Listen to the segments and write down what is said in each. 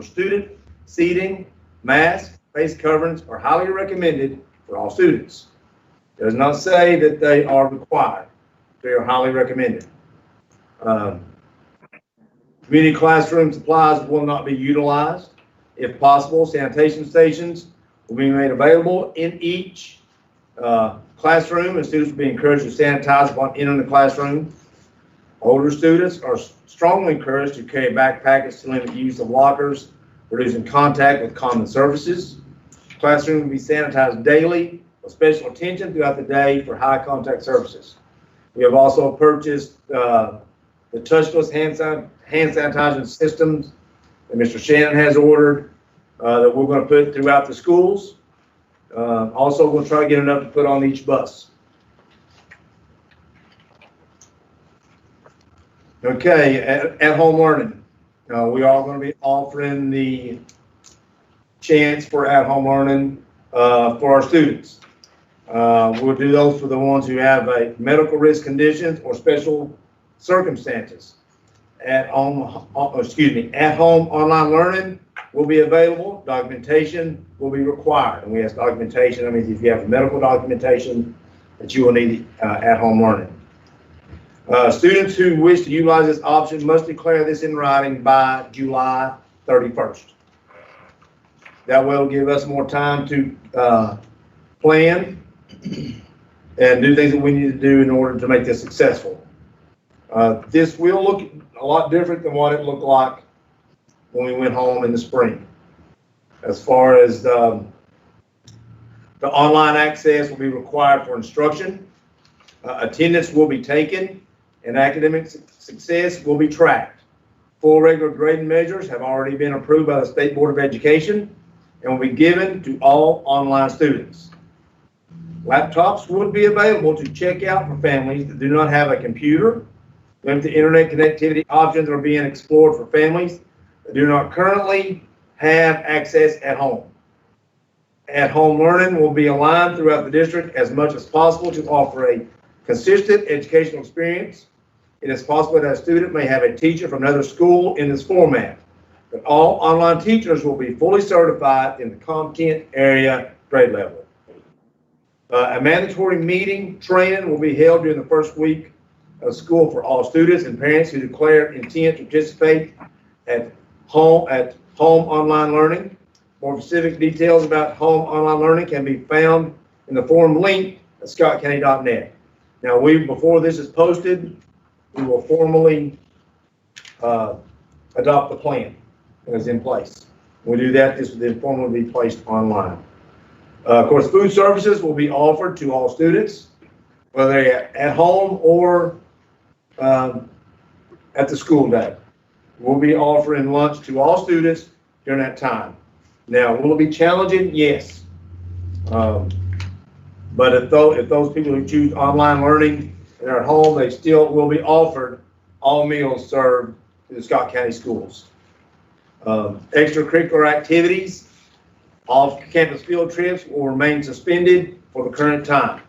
student seating, masks, face coverings are highly recommended for all students. It does not say that they are required. They are highly recommended. Community classroom supplies will not be utilized. If possible, sanitation stations will be made available in each classroom, and students will be encouraged to sanitize upon entering the classroom. Older students are strongly encouraged to carry backpacks to limit the use of lockers, reducing contact with common surfaces. Classroom will be sanitized daily with special attention throughout the day for high contact surfaces. We have also purchased the touchless hand sanitizing systems that Mr. Shannon has ordered that we're going to put throughout the schools. Also, we'll try to get enough to put on each bus. Okay, at home learning. We are going to be offering the chance for at home learning for our students. We'll do those for the ones who have a medical risk conditions or special circumstances. At home online learning will be available. Documentation will be required. And we ask documentation, I mean, if you have medical documentation that you will need at home learning. Students who wish to utilize this option must declare this in writing by July 31st. That will give us more time to plan and do things that we need to do in order to make this successful. This will look a lot different than what it looked like when we went home in the spring. As far as the online access will be required for instruction, attendance will be taken, and academic success will be tracked. Full regular grading measures have already been approved by the State Board of Education and will be given to all online students. Laptops would be available to check out for families that do not have a computer. Limited internet connectivity options are being explored for families that do not currently have access at home. At home learning will be aligned throughout the district as much as possible to offer a consistent educational experience. It is possible that a student may have a teacher from another school in this format, but all online teachers will be fully certified in the content area grade level. A mandatory meeting training will be held during the first week of school for all students and parents who declare intent to participate at home online learning. More specific details about home online learning can be found in the forum link at scottcounty.net. Now, before this is posted, we will formally adopt the plan that is in place. When we do that, this will then formally be placed online. Of course, food services will be offered to all students, whether they're at home or at the school day. We'll be offering lunch to all students during that time. Now, will it be challenging? Yes. But if those people who choose online learning and are at home, they still will be offered all meals served to the Scott County schools. Extracurricular activities, off-campus field trips will remain suspended for the current time.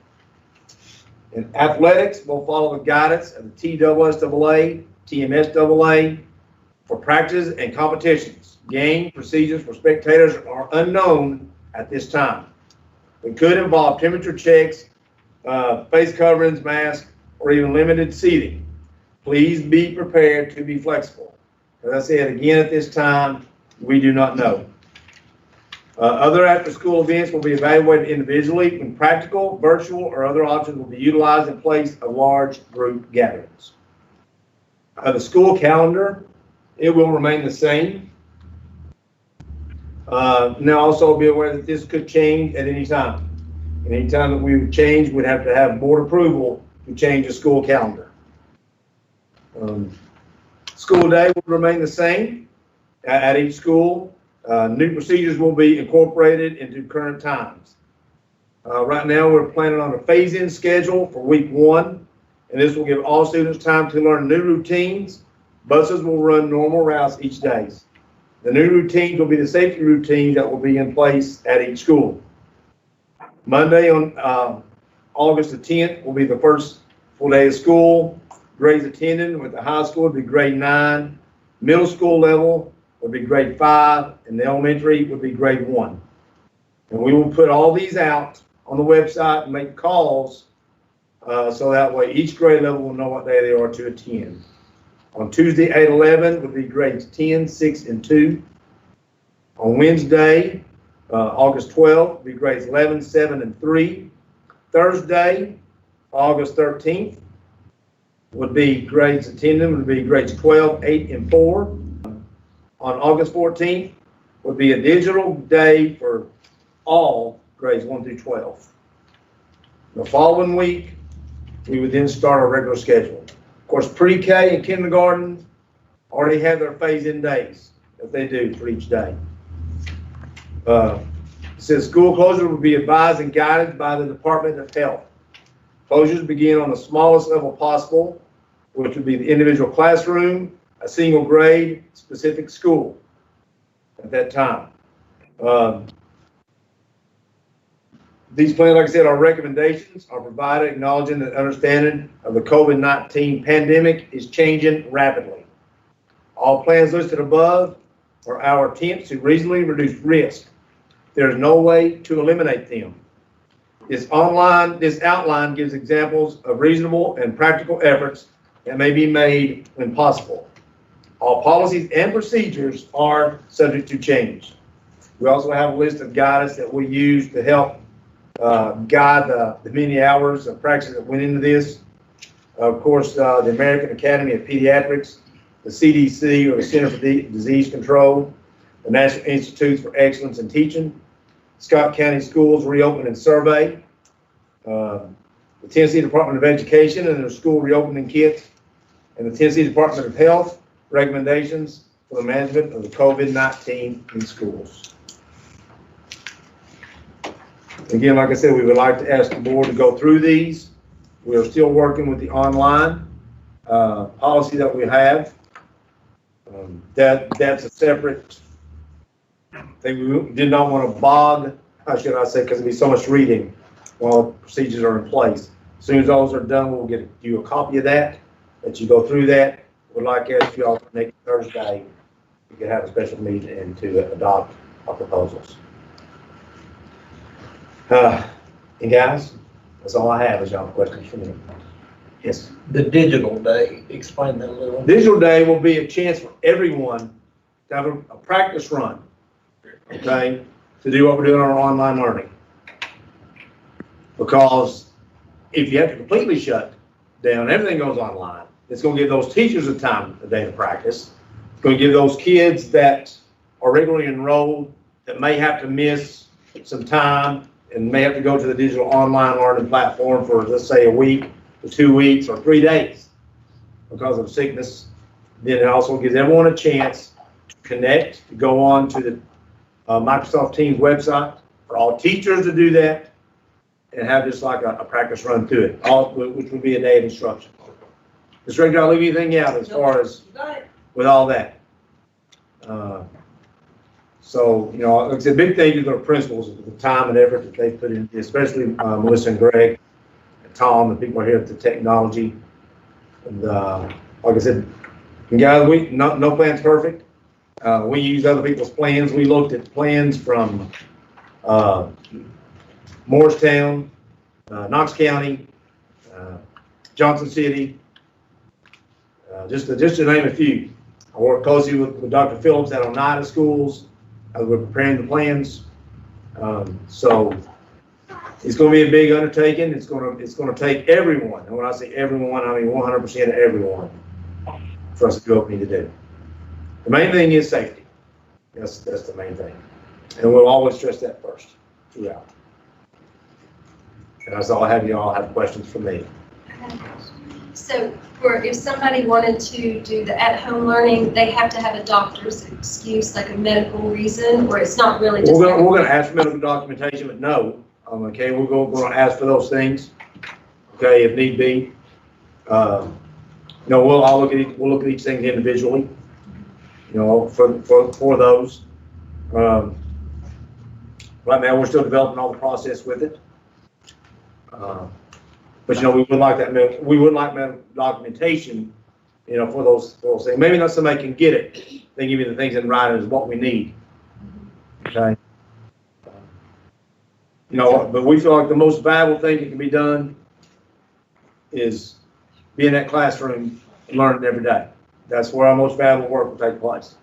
And athletics will follow the guidance of the TSSAA, TMSAA for practices and competitions. Game procedures for spectators are unknown at this time. It could involve temperature checks, face coverings, masks, or even limited seating. Please be prepared to be flexible. As I said, again, at this time, we do not know. Other after-school events will be evaluated individually. When practical, virtual, or other options will be utilized in place of large group gatherings. The school calendar, it will remain the same. Now, also be aware that this could change at any time. Any time that we would change, we'd have to have board approval to change the school calendar. School day will remain the same at each school. New procedures will be incorporated into current times. Right now, we're planning on a phase-in schedule for week 1, and this will give all students time to learn new routines. Buses will run normal routes each day. The new routines will be the safety routines that will be in place at each school. Monday on August the 10th will be the first full day of school. Grades attended with the high school will be grade 9. Middle school level would be grade 5, and the elementary would be grade 1. And we will put all these out on the website and make calls so that way each grade level will know what day they are to attend. On Tuesday, 8/11 would be grades 10, 6, and 2. On Wednesday, August 12th, would be grades 11, 7, and 3. Thursday, August 13th, would be grades attending, would be grades 12, 8, and 4. On August 14th, would be a digital day for all grades 1 through 12. The following week, we would then start our regular schedule. Of course, pre-K and kindergarten already have their phase-in days that they do for each day. It says school closure will be advised and guided by the Department of Health. Closures begin on the smallest level possible, which would be the individual classroom, a single grade, specific school at that time. These plans, like I said, our recommendations are provided acknowledging that understanding of the COVID-19 pandemic is changing rapidly. All plans listed above are our attempts to reasonably reduce risk. There is no way to eliminate them. This outline gives examples of reasonable and practical efforts that may be made when possible. All policies and procedures are subject to change. We also have a list of guidance that we use to help guide the many hours of practice that went into this. Of course, the American Academy of Pediatrics, the CDC, or the Center for Disease Control, the National Institutes for Excellence in Teaching, Scott County Schools Reopening Survey, the Tennessee Department of Education and their school reopening kits, and the Tennessee Department of Health recommendations for the management of the COVID-19 in schools. Again, like I said, we would like to ask the board to go through these. We are still working with the online policy that we have. That's a separate thing. We did not want to bog, how should I say, because there'd be so much reading while procedures are in place. As soon as those are done, we'll get you a copy of that, let you go through that. We'd like to ask you all next Thursday, we could have a special meeting and to adopt our proposals. And guys, that's all I have. Is y'all have questions for me? Yes. The digital day, explain that a little. Digital day will be a chance for everyone to have a practice run, okay, to do what we're doing on our online learning. Because if you have to completely shut down, everything goes online, it's going to give those teachers a day to practice. It's going to give those kids that are regularly enrolled that may have to miss some time and may have to go to the digital online learning platform for, let's say, a week or 2 weeks or 3 days because of sickness. Then it also gives everyone a chance to connect, to go on to the Microsoft Teams website for all teachers to do that and have just like a practice run through it, which would be a day of instruction. Ms. Rick, did I leave anything out as far as with all that? So, you know, like I said, big thank you to our principals for the time and effort that they put in, especially Melissa and Greg and Tom, the people here at the technology. And like I said, and guys, no plan's perfect. We use other people's plans. We looked at plans from Morristown, Knox County, Johnson City, just to name a few. I work closely with Dr. Phillips at Oneida Schools as we're preparing the plans. So it's going to be a big undertaking. It's going to take everyone. And when I say everyone, I mean 100% of everyone for us to do what we need to do. The main thing is safety. That's the main thing. And we'll always stress that first throughout. And that's all I have. You all have questions for me. So if somebody wanted to do the at-home learning, they have to have a doctor's excuse, like a medical reason, or it's not really just... We're going to ask for medical documentation, but no. Okay, we're going to ask for those things, okay, if need be. You know, we'll look at each thing individually, you know, for those. Right now, we're still developing all the process with it. But you know, we would like medical documentation you know, for those things. Maybe not somebody can get it. They give you the things in writing is what we need. Okay? You know, but we feel like the most valuable thing that can be done is be in that classroom and learning every day. That's where our most valuable work will take place.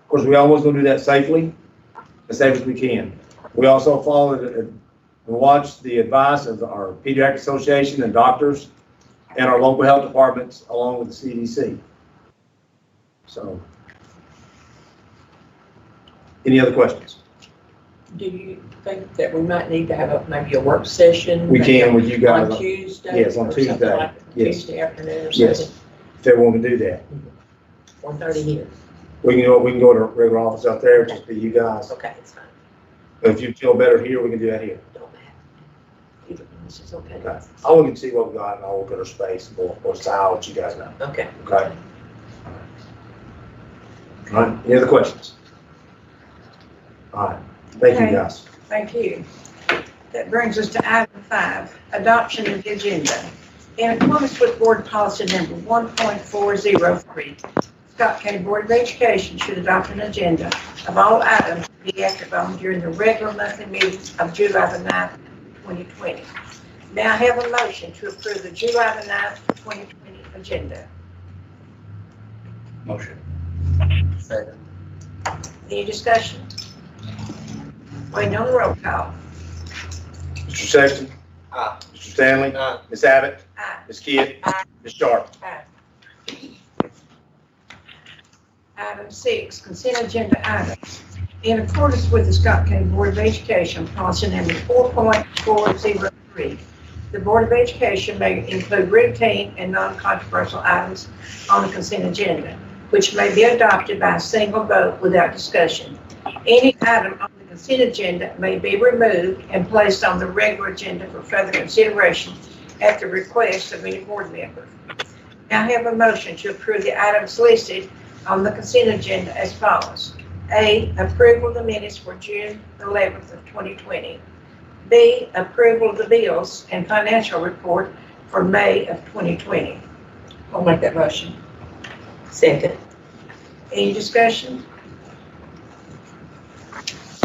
Of course, we always going to do that safely, as safe as we can. We also follow and watch the advice of our Pediatric Association and doctors and our local health departments along with the CDC. So, any other questions? Do you think that we might need to have maybe a work session? We can with you guys. On Tuesday? Yes, on or something Tuesday. like that? Yes. Tuesday afternoon or Yes, something? if everyone can do that. 1:30 here. We can go to a regular office out there, just be you guys. Okay, it's fine. But if you feel better here, we can do that here. Don't matter. Either one, this is okay. Okay. I'll look and see what we got and I'll look at our space and we'll style what you guys know. Okay. Okay? All right, any other questions? All right, thank you Okay. guys. Thank you. That brings us to item 5, adoption of the agenda. In accordance with board policy number 1.403, Scott County Board of Education should adopt an agenda of all items to be acted on during the regular monthly meetings of July the 9th, 2020. May I have a motion to approve the July the 9th, 2020 agenda? Motion. Second. Any discussion? Waiting on the roll call. Mr. Sexton? Aye. Mr. Stanley? Aye. Ms. Abbott? Aye. Ms. Kidd? Aye. Ms. Sharp? Item 6, consent agenda items. In accordance with the Scott County Board of Education policy number 4.403, the Board of Education may include routine and non-controversial items on the consent agenda, which may be adopted by a single vote without discussion. Any item on the consent agenda may be removed and placed on the regular agenda for further consideration at the request of any board member. Now I have a motion to approve the items listed on the consent agenda as follows. A, approval of the minutes for June 11th of 2020. B, approval of the bills and financial report for May of 2020. I'll make that motion. Second. Any discussion?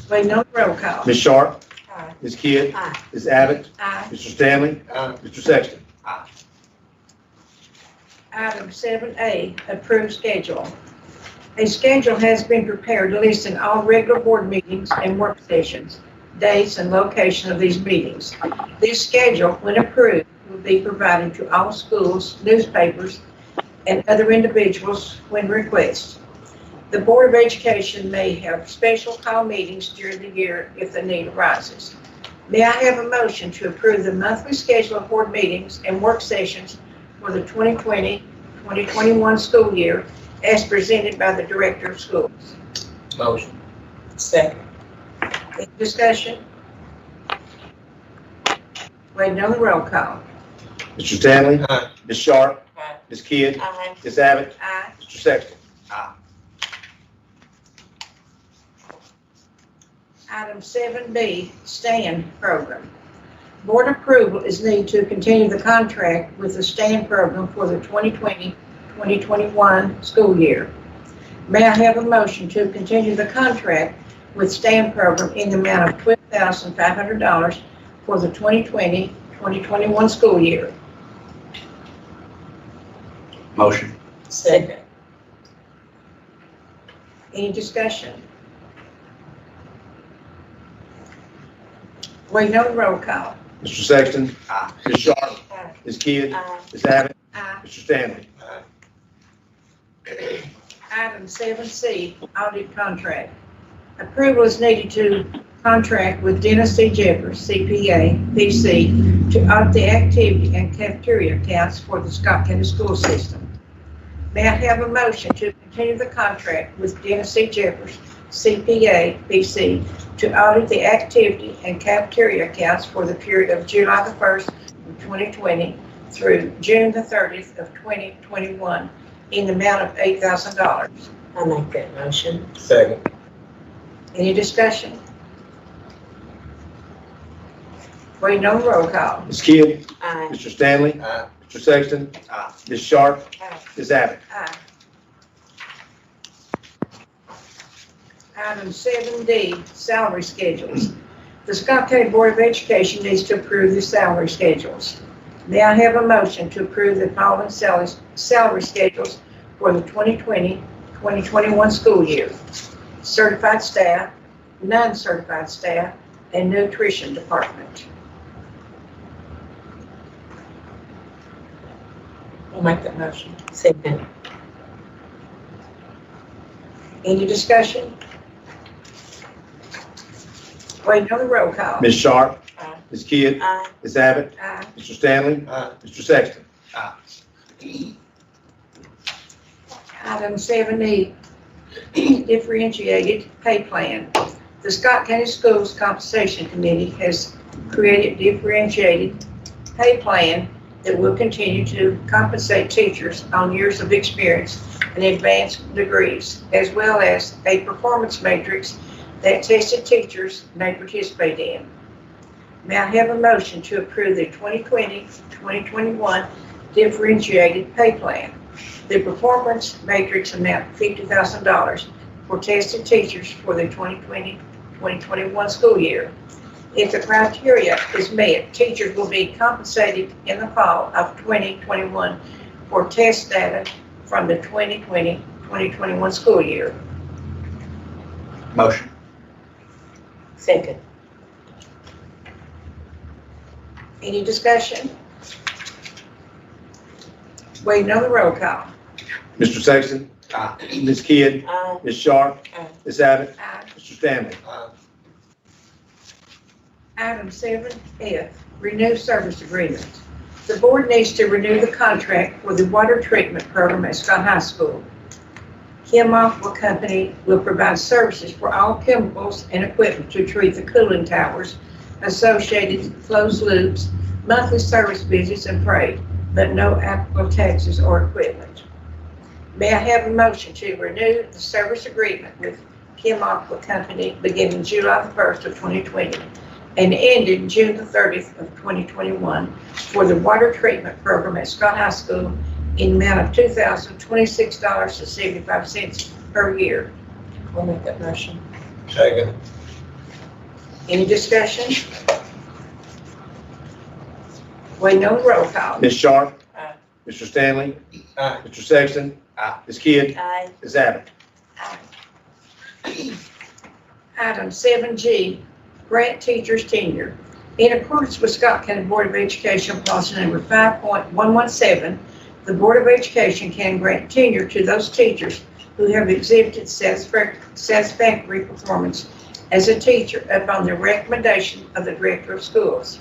Waiting on the roll call. Ms. Sharp? Aye. Ms. Kidd? Aye. Ms. Abbott? Aye. Mr. Stanley? Aye. Mr. Sexton? Item 7A, approved schedule. A schedule has been prepared listing all regular board meetings and work sessions, dates and location of these meetings. This schedule, when approved, will be provided to all schools, newspapers, and other individuals when requested. The Board of Education may have special call meetings during the year if the need arises. May I have a motion to approve the monthly schedule of board meetings and work sessions for the 2020-2021 school year as presented by the Director of Schools? Motion. Second. Any discussion? Waiting on the roll call. Mr. Stanley? Aye. Ms. Sharp? Aye. Ms. Kidd? Aye. Ms. Abbott? Aye. Mr. Sexton? Aye. Item 7B, STAN program. Board approval is needed to continue the contract with the STAN program for the 2020-2021 school year. May I have a motion to continue the contract with STAN program in the amount of $12,500 for the 2020-2021 school year? Motion. Second. Any discussion? Waiting on the roll call. Mr. Sexton? Aye. Ms. Sharp? Aye. Ms. Kidd? Aye. Ms. Abbott? Aye. Mr. Stanley? Aye. Item 7C, audit contract. Approval is needed to contract with Dennis C. Jeffers, CPA, PC, to audit the activity and cafeteria accounts for the Scott County school system. May I have a motion to continue the contract with Dennis C. Jeffers, CPA, PC, to audit the activity and cafeteria accounts for the period of July the 1st of 2020 through June the 30th of 2021 in the amount of $8,000. I'll make that motion. Second. Any discussion? Waiting on the roll call. Ms. Kidd? Aye. Mr. Stanley? Aye. Mr. Sexton? Aye. Ms. Sharp? Aye. Ms. Abbott? Aye. Item 7D, salary schedules. The Scott County Board of Education needs to approve the salary schedules. May I have a motion to approve the following salary schedules for the 2020-2021 school year? Certified staff, non-certified staff, and nutrition department. I'll make that motion. Second. Any discussion? Waiting on the roll call. Ms. Sharp? Aye. Ms. Kidd? Aye. Ms. Abbott? Aye. Mr. Stanley? Aye. Mr. Sexton? Item 7E, differentiated pay plan. The Scott County Schools Compensation Committee has created differentiated pay plan that will continue to compensate teachers on years of experience and advanced degrees, as well as a performance matrix that tested teachers may participate in. May I have a motion to approve the 2020-2021 differentiated pay plan? The performance matrix amount $50,000 for tested teachers for the 2020-2021 school year. If the criteria is met, teachers will be compensated in the fall of 2021 for test data from the 2020-2021 school year. Motion. Second. Any discussion? Waiting on the roll call. Mr. Sexton? Aye. Ms. Kidd? Aye. Ms. Sharp? Aye. Ms. Abbott? Aye. Mr. Stanley? Aye. Item 7F, renew service agreement. The board needs to renew the contract for the water treatment program at Scott High School. Aqua Company will provide services for all chemicals and equipment to treat the cooling towers, associated closed loops, monthly service visits, and freight, but no applicable taxes or equipment. May I have a motion to renew the service agreement with Aqua Company beginning July the 1st of 2020 and ending June the 30th of 2021 for the water treatment program at Scott High School in the amount of $2,026.75 per year. I'll make that motion. Second. Any discussion? Waiting on the roll call. Ms. Sharp? Aye. Mr. Stanley? Aye. Mr. Sexton? Aye. Ms. Kidd? Aye. Ms. Abbott? Item 7G, grant teachers tenure. In accordance with Scott County Board of Education policy number 5.117, the Board of Education can grant tenure to those teachers who have exhibited satisfactory performance as a teacher upon the recommendation of the Director of Schools.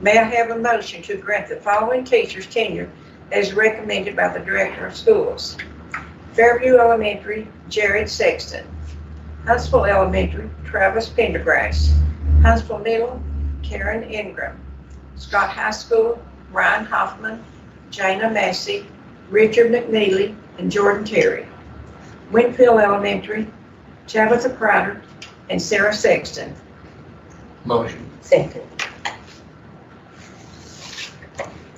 May I have a motion to grant the following teachers tenure as recommended by the Director of Schools? Fairview Elementary, Jared Sexton. Huntsville Elementary, Travis Pendergrass. Huntsville Middle, Karen Ingram. Scott High School, Ryan Hoffman, Jana Massey, Richard McNeely, and Jordan Terry. Winfield Elementary, Tabitha Crowder, and Sarah Sexton. Motion. Second.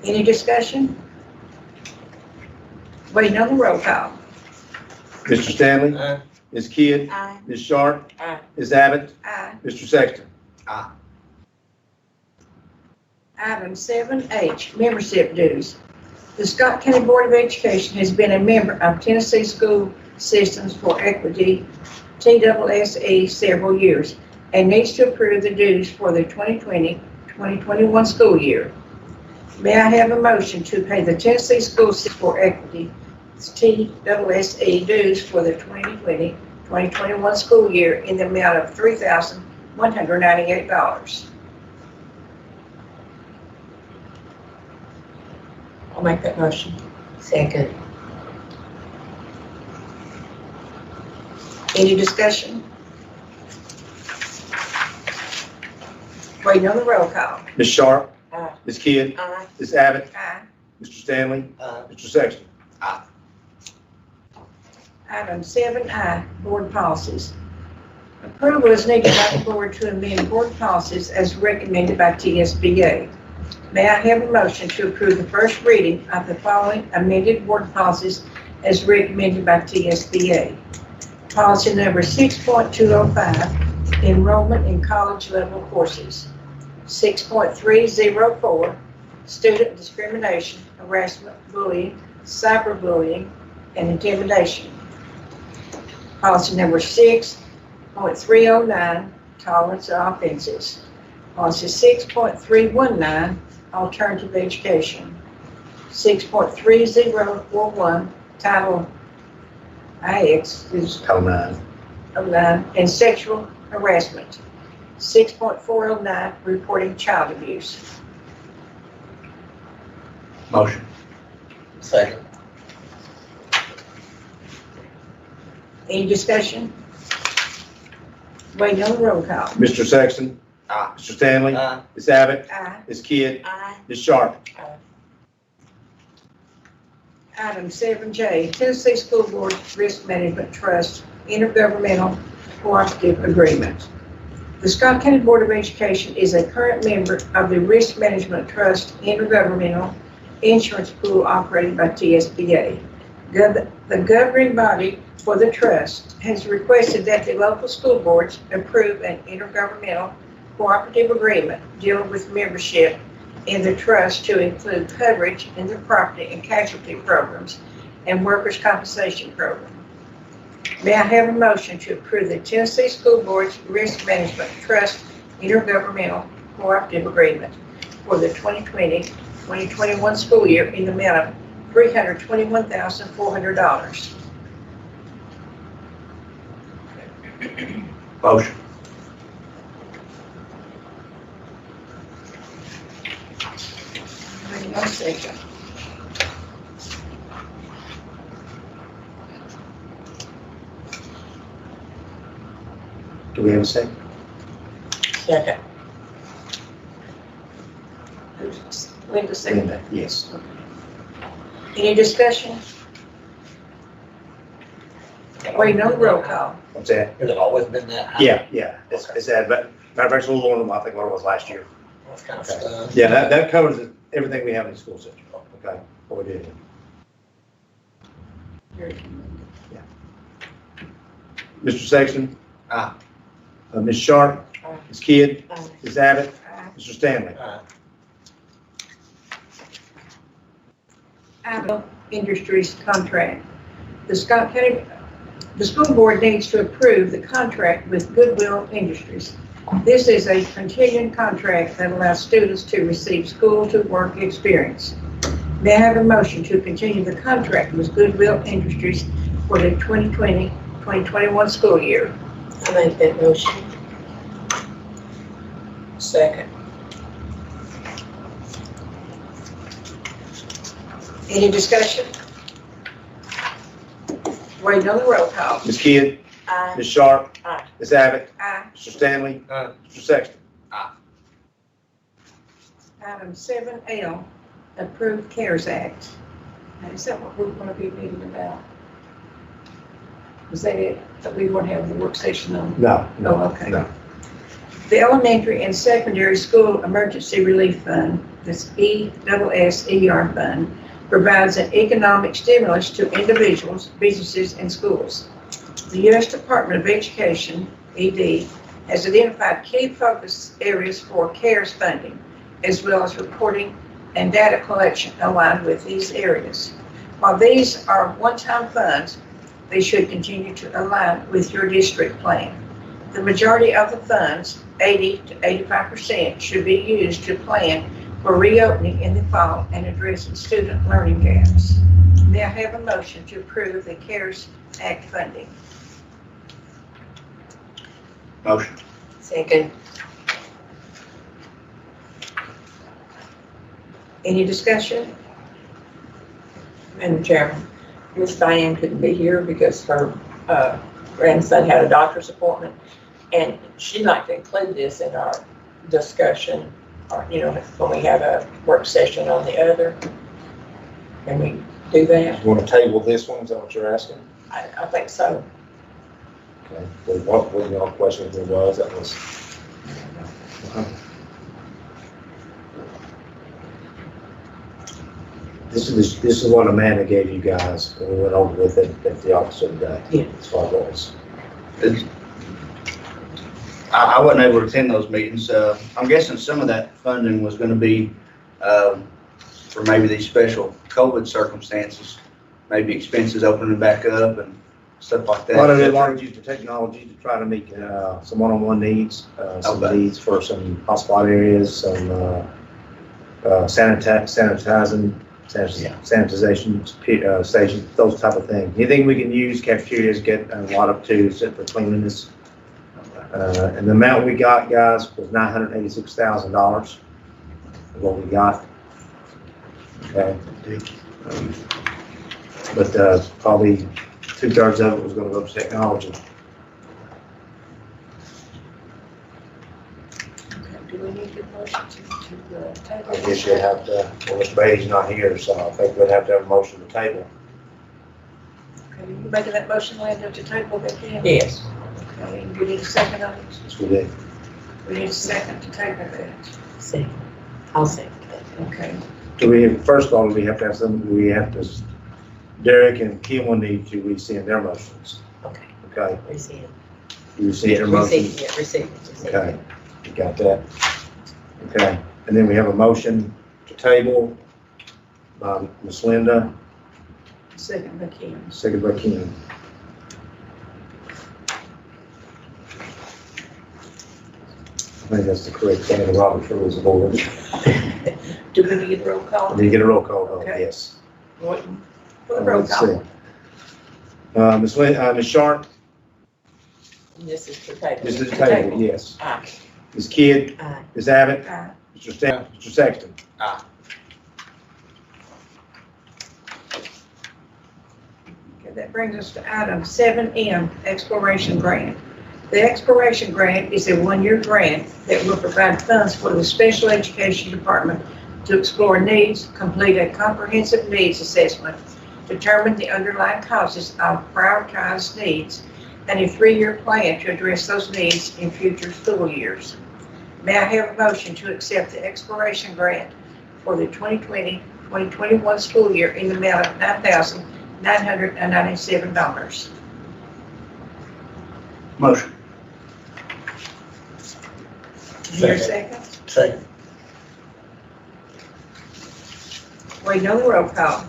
Any discussion? Waiting on the roll call. Mr. Stanley? Aye. Ms. Kidd? Aye. Ms. Sharp? Aye. Ms. Abbott? Aye. Mr. Sexton? Aye. Item 7H, membership dues. The Scott County Board of Education has been a member of Tennessee School Systems for Equity, TSSE, several years, and needs to approve the dues for the 2020-2021 school year. May I have a motion to pay the Tennessee School Systems for Equity, TSSE, dues for the 2020-2021 school year in the amount of $3,198? I'll make that motion. Second. Any discussion? Waiting on the roll call. Ms. Sharp? Aye. Ms. Kidd? Aye. Ms. Abbott? Aye. Mr. Stanley? Aye. Mr. Sexton? Aye. Item 7I, board policies. Approval is needed by the board to amend board policies as recommended by TSBA. May I have a motion to approve the first reading of the following amended board policies as recommended by TSBA? Policy number 6.205, enrollment in college level courses. 6.304, student discrimination, harassment, bullying, cyberbullying, and intimidation. Policy number 6.309, tolerance of offenses. Policy 6.319, alternative education. 6.3041, Title IX is Title IX. 09, and sexual harassment. 6.409, reporting child abuse. Motion. Second. Any discussion? Waiting on the roll call. Mr. Sexton. Aye. Mr. Stanley. Aye. Ms. Abbott. Aye. Ms. Kidd. Aye. Ms. Sharp. Item 7J, Tennessee School Board Risk Management Trust Intergovernmental Cooperative Agreement. The Scott County Board of Education is a current member of the Risk Management Trust Intergovernmental Insurance Pool operated by TSBA. The governing body for the trust has requested that the local school boards approve an intergovernmental cooperative agreement dealing with membership in the trust to include coverage in the property and casualty programs and workers' compensation program. May I have a motion to approve the Tennessee School Board's Risk Management Trust Intergovernmental Cooperative Agreement for the 2020-2021 school year in the amount of $321,400? Motion. Wait 1 second. Do we have a second? Second. Linda seconded. Yes. Any discussion? Waiting on the roll call. What's that? Has it always been that high? Yeah. It's that, but matter of fact, it's a little more than I think what it was last year. That's kind of Okay. stuff. Yeah, that covers everything we have in the school system. Okay, what we did. Mr. Sexton. Aye. Ms. Sharp. Aye. Ms. Kidd. Aye. Ms. Abbott. Aye. Mr. Stanley. Aye. Item Industries contract. The school board needs to approve the contract with Goodwill Industries. This is a continuing contract that allows students to receive school-to-work experience. May I have a motion to continue the contract with Goodwill Industries for the 2020-2021 school year? I make that motion. Second. Any discussion? Waiting on the roll call. Ms. Kidd. Aye. Ms. Sharp. Aye. Ms. Abbott. Aye. Mr. Stanley. Aye. Mr. Sexton. Item 7L, approved CARES Act. Now, is that what we're going to be meeting about? Is that it, that we want to have the work session on? No. Oh, okay. No. The Elementary and Secondary School Emergency Relief Fund, this ESSER fund, provides an economic stimulus to individuals, businesses, and schools. The U.S. Department of Education, ED, has identified key focus areas for CARES funding, as well as reporting and data collection aligned with these areas. While these are one-time funds, they should continue to align with your district plan. The majority of the funds, 80 to 85%, should be used to plan for reopening in the fall and addressing student learning gaps. May I have a motion to approve the CARES Act funding? Motion. Second. Any discussion? Madam Chairman, Miss Diane couldn't be here because her grandson had a doctor's appointment, and she'd like to include this in our discussion, or, you know, when we have a work session on the other. Can we do that? You want to table this one? Is that what you're asking? I think so. Okay. Well, what was your question? If there was, that was. This is what Amanda gave you guys when we went over with it at the office today. Yeah. As far as was. I wasn't able to attend those meetings. I'm guessing some of that funding was gonna be, for maybe these special COVID circumstances, maybe expenses opening back up and stuff like that. A lot of it learned use the technology to try to meet some one-on-one needs, some Okay. needs for some hotspot areas, some sanitization stations, those type of things. Anything we can use, cafeterias get a lot of too, except for cleanliness. And the amount we got, guys, was $986,000. What we got. Okay. But probably 2/3 of it was going to go to technology. Do we need a motion to table? I guess you'd have to, well, Mr. Beatty's not here, so I think we'd have to have a motion to table. Okay, you making that motion, Linda, to table that then? Yes. Okay, and we need a second on it? Yes, we did. We need a second to table that. Second. I'll second that. Okay. Do we, first of all, we have to have some, we have to, Derek and Kim will need to rescind their motions. Okay. Okay, Receive. you rescind your motions? Receive. Okay, you got that? Okay, and then we have a motion to table by Ms. Linda, Second, McKeon. second by Kim. I think that's the correct thing, the Robert's Rules of Order. Do we need a roll call? Did you get a roll call vote? Okay. Yes. Waiting for the roll Let's call. see. Ms. Sharp, This is for table. this is the table, yes. Aye. Ms. Kidd, Aye. Ms. Abbott, Aye. Mr. Sexton. Okay, that brings us to item 7M, exploration grant. The exploration grant is a one-year grant that will provide funds for the special education department to explore needs, complete a comprehensive needs assessment, determine the underlying causes of prioritized needs, and a 3-year plan to address those needs in future school years. May I have a motion to accept the exploration grant for the 2020-2021 school year in the amount of $9,997? Motion. Is there a second? Second. Waiting on the roll call.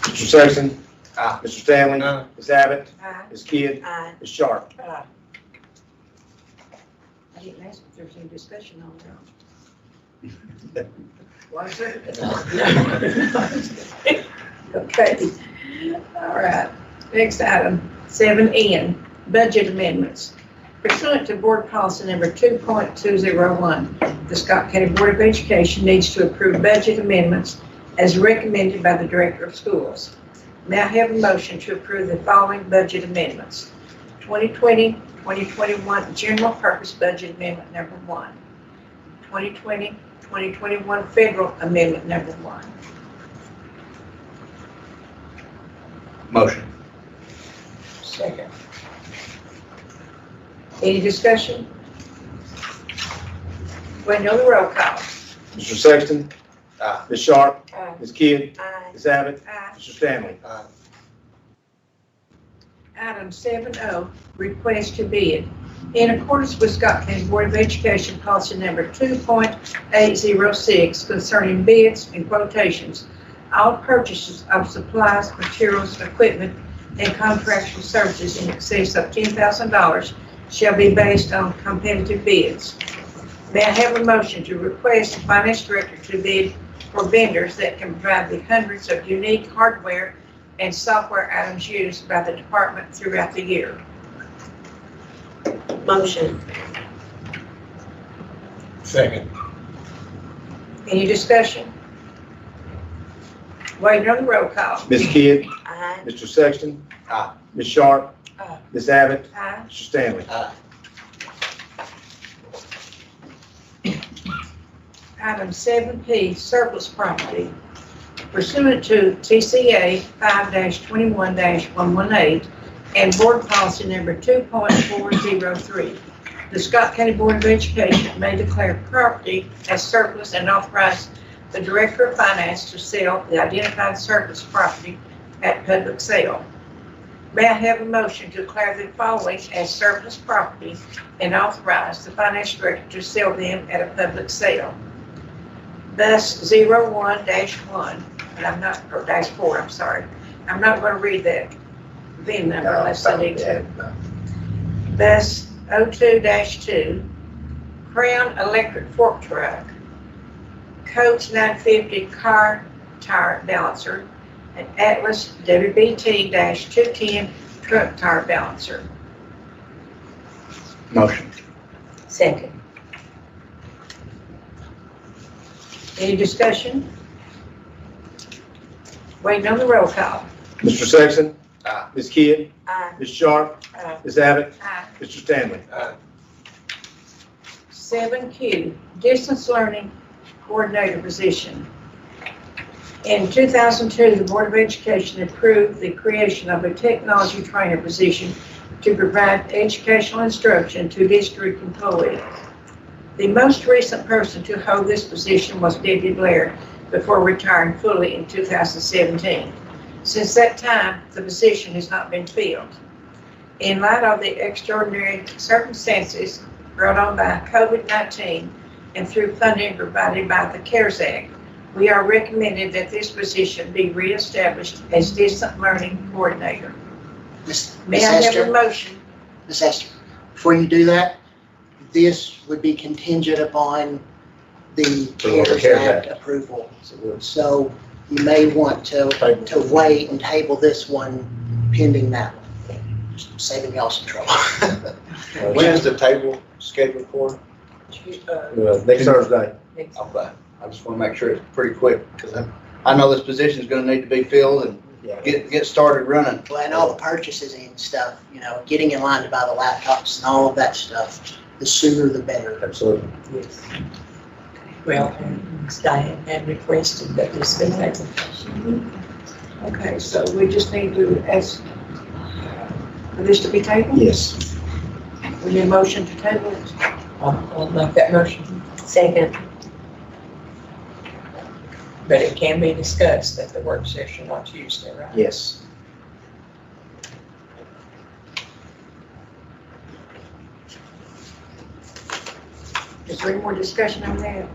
Mr. Sexton. Aye. Mr. Stanley. Aye. Ms. Abbott. Aye. Ms. Kidd. Aye. Ms. Sharp. I didn't ask if there's any discussion on that. Was there? Okay. All right. Next item, 7N, budget amendments. Pursuant to Board Policy Number 2.201, the Scott County Board of Education needs to approve budget amendments as recommended by the Director of Schools. May I have a motion to approve the following budget amendments? 2020-2021 General Purpose Budget Amendment Number 1. 2020-2021 Federal Amendment Number 1. Motion. Second. Any discussion? Waiting on the roll call. Mr. Sexton. Aye. Ms. Sharp. Aye. Ms. Kidd. Aye. Ms. Abbott. Aye. Mr. Stanley. Aye. Item 7O, request to bid. In accordance with Scott County Board of Education Policy Number 2.806 concerning bids and quotations, all purchases of supplies, materials, equipment, and contractual services in excess of $10,000 shall be based on competitive bids. May I have a motion to request the Finance Director to bid for vendors that can provide the hundreds of unique hardware and software items used by the department throughout the year? Motion. Second. Any discussion? Waiting on the roll call. Ms. Kidd. Aye. Mr. Sexton. Aye. Ms. Sharp. Aye. Ms. Abbott. Aye. Mr. Stanley. Aye. Item 7P, surplus property. Pursuant to TCA 5-21-118 and Board Policy Number 2.403, the Scott County Board of Education may declare property as surplus and authorize the Director of Finance to sell the identified surplus property at public sale. May I have a motion to declare the following as surplus property and authorize the Finance Director to sell them at a public sale? Thus, 01-1, and I'm not, or -4, I'm sorry. I'm not going to read that VIN number unless I need to. Thus, 02-2, Crown Electric Fork Truck, Coach 950 Car Tire Balancer, and Atlas WBT-210 Truck Tire Balancer. Motion. Second. Any discussion? Waiting on the roll call. Mr. Sexton? Aye. Ms. Kidd? Aye. Ms. Sharp? Aye. Ms. Abbott? Aye. Mr. Stanley? 7Q, Distance Learning Coordinator position. In 2002, the Board of Education approved the creation of a technology trainer position to provide educational instruction to district employees. The most recent person to hold this position was Debbie Blair before retiring fully in 2017. Since that time, the position has not been filled. In light of the extraordinary circumstances brought on by COVID-19 and through funding provided by the CARES Act, we are recommending that this position be reestablished as Distant Learning Coordinator. Miss May I have a Esther, motion? Miss Esther, before you do that, this would be contingent upon the CARES Act approval. So you may want to wait and table this one pending that one. Just saving y'all some trouble. When is the table scheduled for? Next Thursday. Okay. I just want to make sure it's pretty quick, because I know this position is going to need to be filled and get started running. Well, and all the purchases and stuff, you know, getting in line to buy the laptops and all of that stuff, the sooner the better. Absolutely. Yes. Well, Ms. Diane had requested that this be tabled. Okay, so we just need to ask for this to be tabled? Yes. We need a motion to table it. I'll make that motion. Second. But it can be discussed at the work session on Tuesday, right? Yes. Is there any more discussion on that?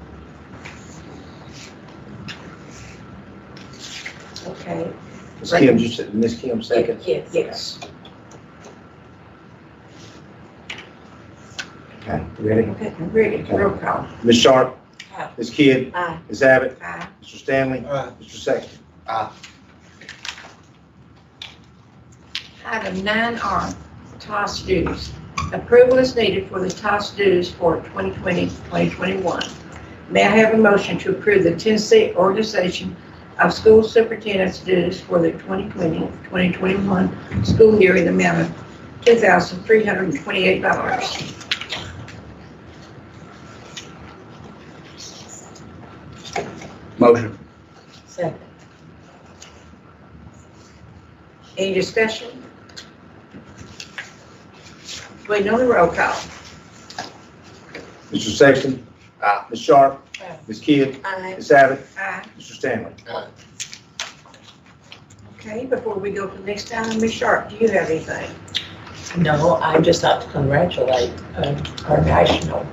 Okay, Ms. Kim, you said, Ms. Kim second? Yes. yes. Okay, you ready? Okay, I'm ready. Roll call. Ms. Sharp? Aye. Ms. Kidd? Aye. Ms. Abbott? Aye. Mr. Stanley? Aye. Mr. Sexton? Item 9R, TOS dues. Approval is needed for the TOS dues for 2020-2021. May I have a motion to approve the Tennessee Organization of School Superintendents dues for the 2020-2021 school year in the amount of $2,328. Motion. Second. Any discussion? Waiting on the roll call. Mr. Sexton? Aye. Ms. Sharp? Aye. Ms. Kidd? Aye. Ms. Abbott? Aye. Mr. Stanley? Okay, before we go to the next item, Ms. Sharp, do you have anything? No, I'd just like to congratulate our national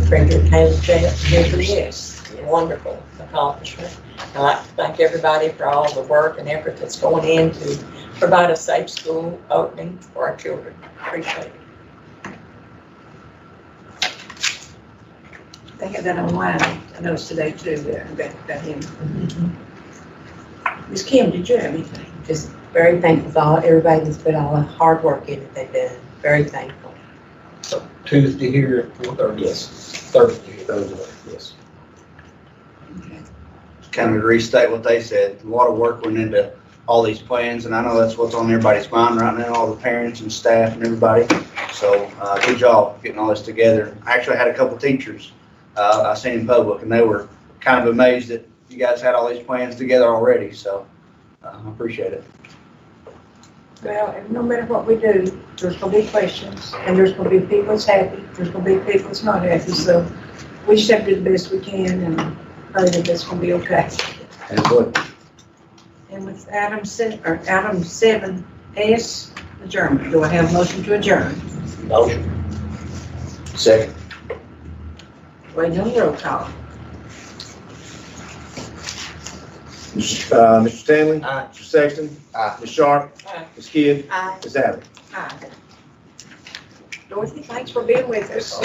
Frederick Taylor for this wonderful accomplishment. I'd like to thank everybody for all the work and effort that's going in to provide a safe school opening for our children. Appreciate it. They had that online, I noticed today too, that him. Ms. Kim, did you have anything? Just very thankful for everybody that's put all the hard work in it they've done. Very thankful. So Tuesday here at 4:30? Yes. Thursday. Thursday, yes. Kind of to restate what they said, a lot of work went into all these plans, and I know that's what's on everybody's mind right now, all the parents and staff and everybody. So, good job getting all this together. I actually had a couple teachers I seen in public, and they were kind of amazed that you guys had all these plans together already, so I appreciate it. Well, and no matter what we do, there's gonna be questions, and there's gonna be people that's happy, there's gonna be people that's not happy, so we just have to do the best we can and voted this gonna be okay. And what, And with Item 7S, adjournment. Do I have a motion to adjourn? Motion. Second. Wait, on roll call. Mr. Stanley? Aye. Mr. Sexton? Aye. Ms. Sharp? Aye. Ms. Kidd? Aye. Ms. Allen? Aye. Dorothy, thanks for being with us.